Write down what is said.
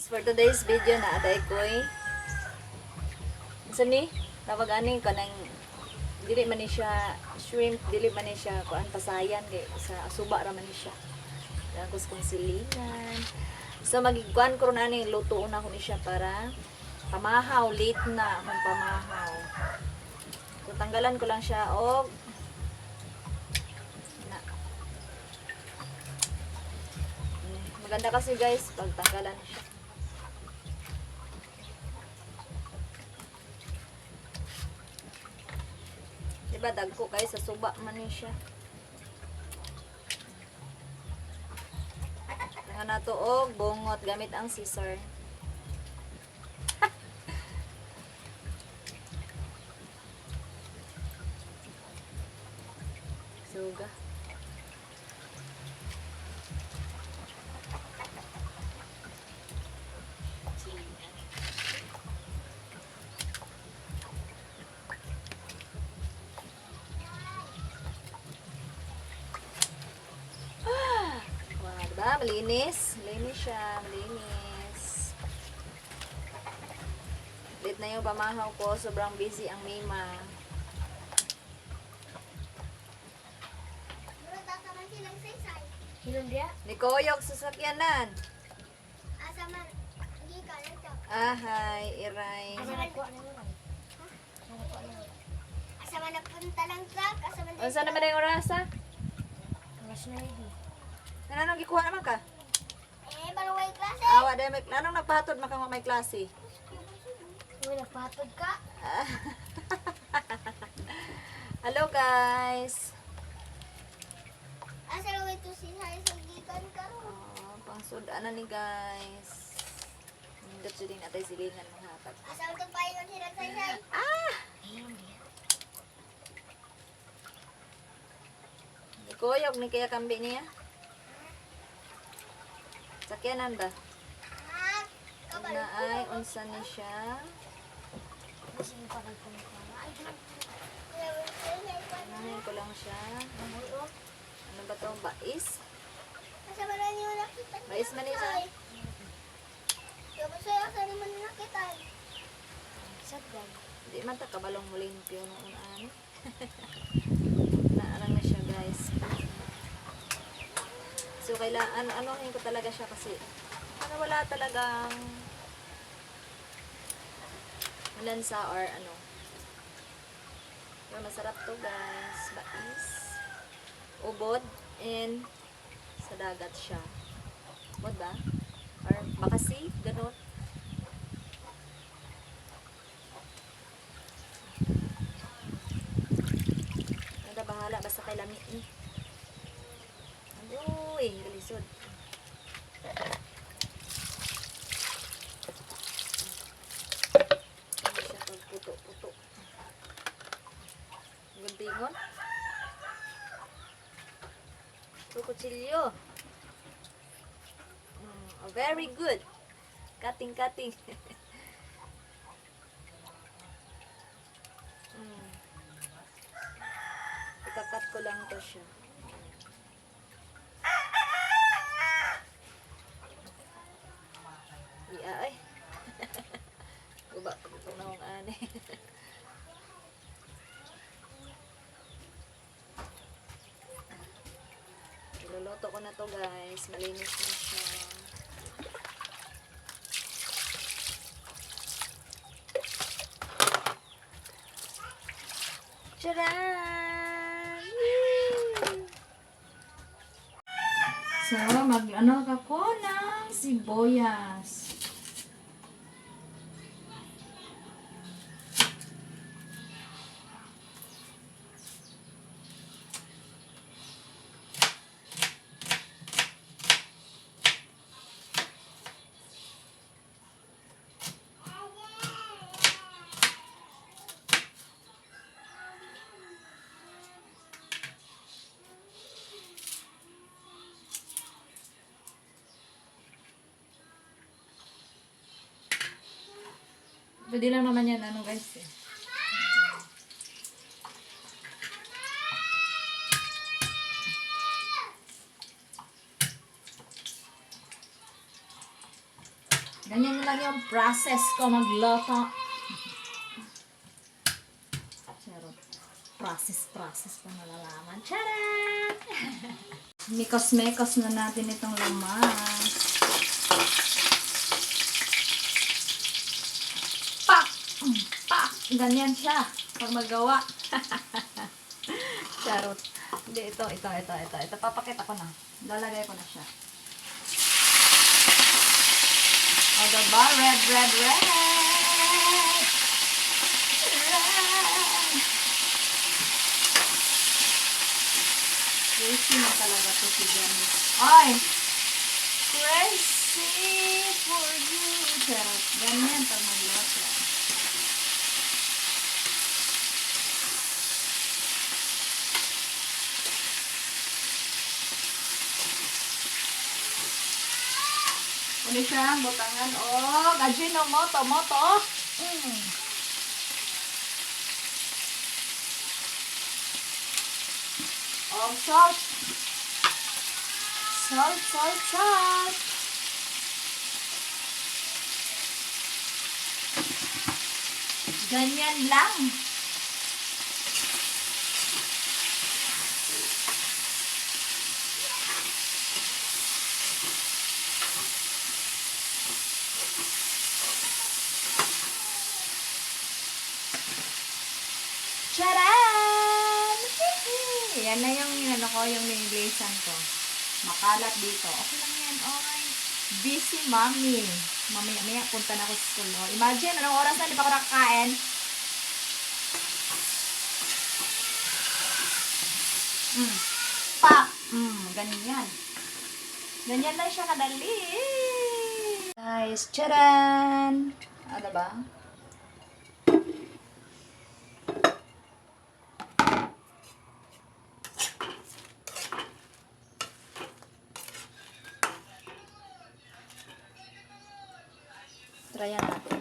For today's video na aday ko'y ni tawag ani kanang dili man ni siya shrimp, dili man ni siya kuan pasayan kay sa suba ra man ni siya. Tapos kung silingan. So magiguan ko na ni luto na ko ni siya para pamahaw late na akong pamahaw. So tanggalan ko lang siya og na. Maganda kasi guys pag tanggalan siya. Diba dagko kay sa suba man ni siya. Nga nato og bungot gamit ang scissor. Suga. Diba? Malinis. Malinis siya. Malinis. Late na yung pamahaw ko. Sobrang busy ang Mima. Hilom dia? Nikoyok sa sakyanan. Asa man gikan ito. Ahay, iray. Asa man ko na yun. Asa man napunta lang truck, asa man. Unsa naman yung orasa? Mas na yun. Nanong gikuha naman ka? Baru way klase. Awa, nanong nagpahatod makang may klase? Uy, nagpatod ka. Hello guys. Asa lang ito si Sai sa gikan ka. Pangsudan ni guys. Hindot siya din natin silingan mga hapat. Asa man itong pahingon sila Sai Sai. Hilom dia. Nikoyok ni kaya kambi niya. Sakyanan ba? Na ay, unsa ni siya? Kasi yung pakal ko na ay. Anahin ko lang siya. Ano ba to? Bais? Asa man na niyo nakita. Bais man niya. Dapat saya ka naman nakita. Sagdan. Hindi man ta kabalong mulimpyo noon ano. Naalang na siya guys. So kailangan anuhin ko talaga siya kasi wala talagang lansa or ano. Pero masarap to guys. Bais. Ubod and sa dagat siya. Ubod ba? Or bakasi, ganun. Nada bahala basta kay lami ni. Uy, galisod. Hindi siya pagputo-puto. Guntingon. Ito kutsilyo. Very good. Cutting. Ikakat ko lang to siya. Ay. Baba pa ito na akong ani. Iluluto ko na to guys. Malinis na siya. Charan! So, mag-ano ako ng sibuyas. Pwede lang naman yan, ano guys eh. Ganyan lang yung process ko magluto. Charot. Process pa nalalaman. Charan! Mikos-mekos na natin itong lamas. Pak! Pak! Ganyan siya. Pag magawa. Charot. Hindi, ito. Papakita ko na. Lalagay ko na siya. O, diba? Red! Red! Crazy na talaga to si Janice. Ay! Crazy for you. Charot. Ganyan pag magluto. Uli siyang butangan o Ajinomoto. Oh, salt. Salt. Ganyan lang. Charan! Yan na yung yung nilisan ko. Makalat dito. Okay lang yan. Okay. Busy mommy. Mamaya punta na ako sa school. Oh. Imagine, anong oras na di pa ako nakakain? Pa! Ganyan. Ganyan lang siya kadali. Guys, charan! Ano ba? Tryan natin.